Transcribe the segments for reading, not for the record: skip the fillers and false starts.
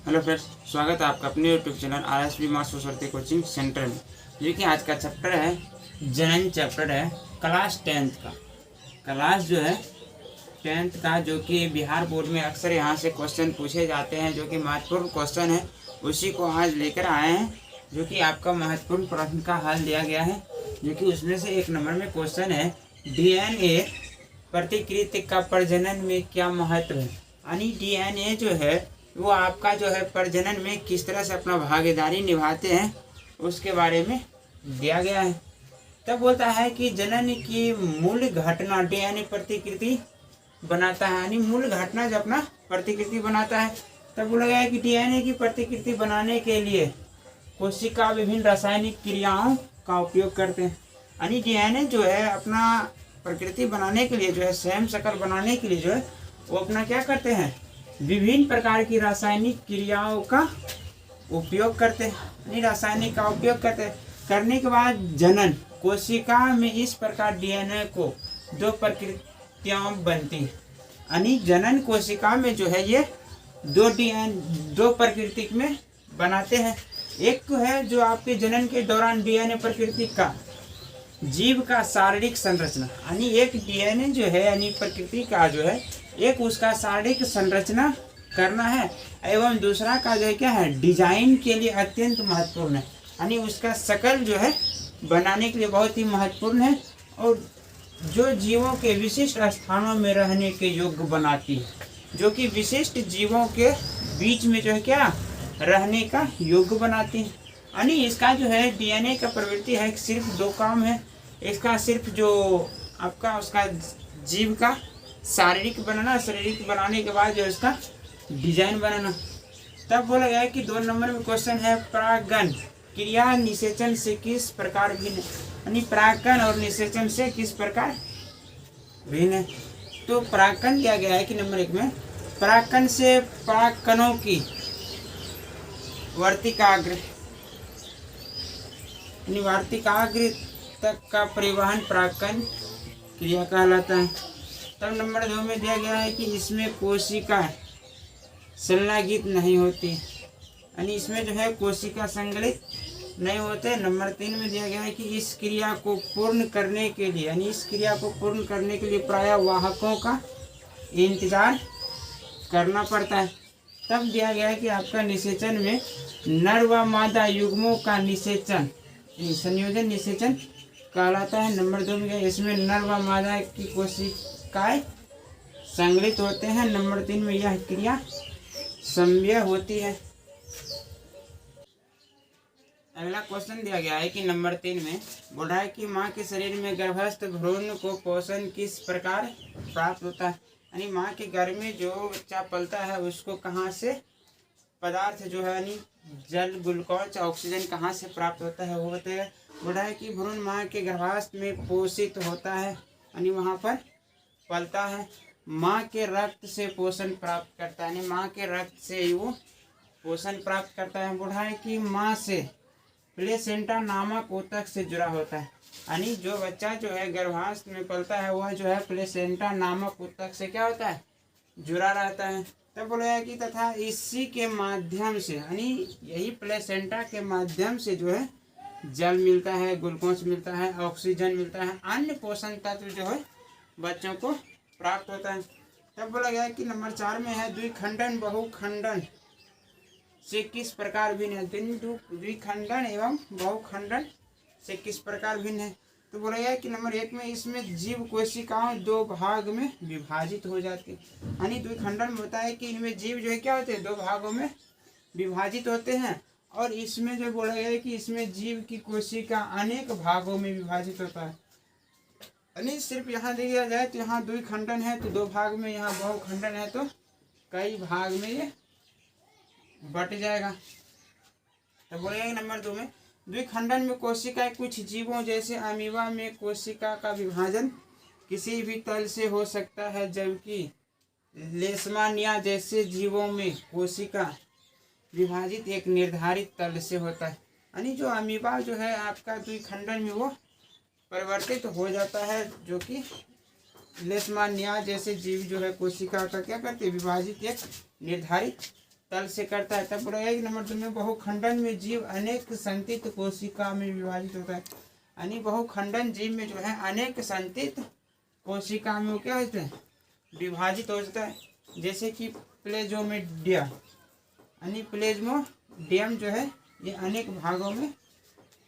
Hello friends, स्वागत है आपका अपने यूट्यूब चैनल RSB मास सरस्वती कोचिंग सेंटर में। देखिए आज का चैप्टर है जनन चैप्टर है क्लास 10th का। क्लास जो है 10th का, जो कि बिहार बोर्ड में अक्सर यहाँ से क्वेश्चन पूछे जाते हैं, जो कि महत्वपूर्ण क्वेश्चन है, उसी को आज लेकर आए हैं। जो कि आपका महत्वपूर्ण प्रश्न का हल दिया गया है, जो कि उसमें से एक नंबर में क्वेश्चन है DNA प्रतिकृति का प्रजनन में क्या महत्व है। यानी DNA जो है वो आपका जो है प्रजनन में किस तरह से अपना भागीदारी निभाते हैं, उसके बारे में दिया गया है। तब बोलता है कि जनन की मूल घटना DNA प्रतिकृति बनाता है। यानी मूल घटना जब अपना प्रतिकृति बनाता है, तब बोला गया है कि DNA की प्रतिकृति बनाने के लिए कोशिका विभिन्न रासायनिक क्रियाओं का उपयोग करते हैं। यानी DNA जो है अपना प्रकृति बनाने के लिए, जो है स्वयं शक्ल बनाने के लिए जो है वो अपना क्या करते हैं, विभिन्न प्रकार की रासायनिक क्रियाओं का उपयोग करते हैं। यानी रासायनिक का उपयोग करने के बाद जनन कोशिका में इस प्रकार DNA को दो प्रकृतियां बनती हैं। यानी जनन कोशिका में जो है ये दो प्रकृति में बनाते हैं। एक तो है जो आपके जनन के दौरान DNA प्रकृति का जीव का शारीरिक संरचना, यानी एक DNA जो है यानी प्रकृति का जो है एक उसका शारीरिक संरचना करना है, एवं दूसरा का जो है क्या है, डिजाइन के लिए अत्यंत महत्वपूर्ण है। यानी उसका शकल जो है बनाने के लिए बहुत ही महत्वपूर्ण है, और जो जीवों के विशिष्ट स्थानों में रहने के योग्य बनाती है, जो कि विशिष्ट जीवों के बीच में जो है क्या रहने का योग्य बनाती है। यानी इसका जो है DNA का प्रवृत्ति है, सिर्फ दो काम है इसका, सिर्फ जो आपका उसका जीव का शारीरिक बनाना, शारीरिक बनाने के बाद जो इसका डिजाइन बनाना। तब बोला गया है कि 2 नंबर में क्वेश्चन है परागण क्रिया निषेचन से किस प्रकार भिन्न है। यानी परागण और निषेचन से किस प्रकार भिन्न है। तो परागण दिया गया है कि नंबर 1 में परागण से परागकणों की वर्तिकाग्र यानी वर्तिकाग्र तक का परिवहन परागकण क्रिया कहलाता है। तब नंबर 2 में दिया गया है कि इसमें कोशिका संलगित नहीं होती, यानी इसमें जो है कोशिका संगलित नहीं होते। नंबर 3 में दिया गया है कि इस क्रिया को पूर्ण करने के लिए, यानी इस क्रिया को पूर्ण करने के लिए प्रायः वाहकों का इंतजार करना पड़ता है। तब दिया गया है कि आपका निषेचन में नर व मादा युग्मों का निषेचन संयोजन निषेचन कहलाता है। नंबर 2 में इसमें नर व मादा की कोशिकाएं संगलित होते हैं। नंबर 3 में यह क्रिया समव्यय होती है। अगला क्वेश्चन दिया गया है कि नंबर 3 में बोल रहा है कि माँ के शरीर में गर्भस्थ भ्रूण को पोषण किस प्रकार प्राप्त होता है। यानी माँ के गर्भ में जो बच्चा पलता है उसको कहाँ से पदार्थ जो है, यानी जल, ग्लूकोज, ऑक्सीजन कहाँ से प्राप्त होता है वो बताएगा। बोल रहा है कि भ्रूण माँ के गर्भाशय में पोषित होता है, यानी वहाँ पर पलता है। माँ के रक्त से पोषण प्राप्त करता है, यानी माँ के रक्त से वो पोषण प्राप्त करता है। बोल रहा है कि माँ से प्लेसेंटा नामक ऊतक से जुड़ा होता है, यानी जो बच्चा जो है गर्भाशय में पलता है वह जो है प्लेसेंटा नामक ऊतक से क्या होता है, जुड़ा रहता है। तब बोला है कि तथा इसी के माध्यम से, यानी यही प्लेसेंटा के माध्यम से जो है जल मिलता है, ग्लूकोज मिलता है, ऑक्सीजन मिलता है, अन्य पोषण तत्व जो है बच्चों को प्राप्त होता है। तब बोला गया कि नंबर 4 में है द्विखंडन बहुखंडन से किस प्रकार भिन्न है। द्विखंडन एवं बहुखंडन से किस प्रकार भिन्न है। तो बोला गया कि नंबर 1 में इसमें जीव कोशिकाएं 2 भाग में विभाजित हो जाती है। यानी द्विखंडन होता है कि इनमें जीव जो है क्या होते हैं, 2 भागों में विभाजित होते हैं। और इसमें जो बोला गया है कि इसमें जीव की कोशिका अनेक भागों में विभाजित होता है। यानी सिर्फ यहाँ दिया जाए तो यहाँ द्विखंडन है तो 2 भाग में, यहाँ बहुखंडन है तो कई भाग में ये बट जाएगा। तो बोलेगा नंबर 2 में द्विखंडन में कोशिकाएं कुछ जीवों जैसे अमीबा में कोशिका का विभाजन किसी भी तल से हो सकता है, जबकि लेशमानिया जैसे जीवों में कोशिका विभाजित एक निर्धारित तल से होता है। यानी जो अमीबा जो है आपका द्विखंडन में वो परिवर्तित हो जाता है, जो कि लेशमानिया जैसे जीव जो है कोशिका का क्या करते हैं, विभाजित एक निर्धारित तल से करता है। तब पूरा 1 नंबर 2 में बहुखंडन में जीव अनेक संतित कोशिका में विभाजित होता है। यानी बहुखंडन जीव में जो है अनेक संतित कोशिका में वो क्या होता है, विभाजित हो जाता है। जैसे कि प्लेज्मोडियम, यानी प्लेज्मोडियम जो है ये अनेक भागों में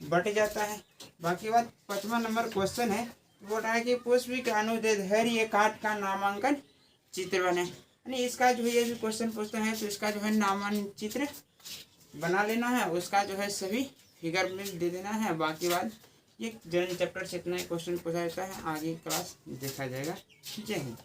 बट जाता है। बाकी बात 5वां नंबर क्वेश्चन है, बोल रहा है कि पुष्प के अनुदैर्घ्य धैर्य काट का नामांकन चित्र बने। यानी इसका जो है ये भी क्वेश्चन पूछते हैं तो इसका जो है नामांकन चित्र बना लेना है, उसका जो है सभी फिगर में दे देना है। बाकी बात ये जनरल चैप्टर से इतना ही क्वेश्चन पूछा जाता है, आगे क्लास देखा जाएगा। जय हिंद।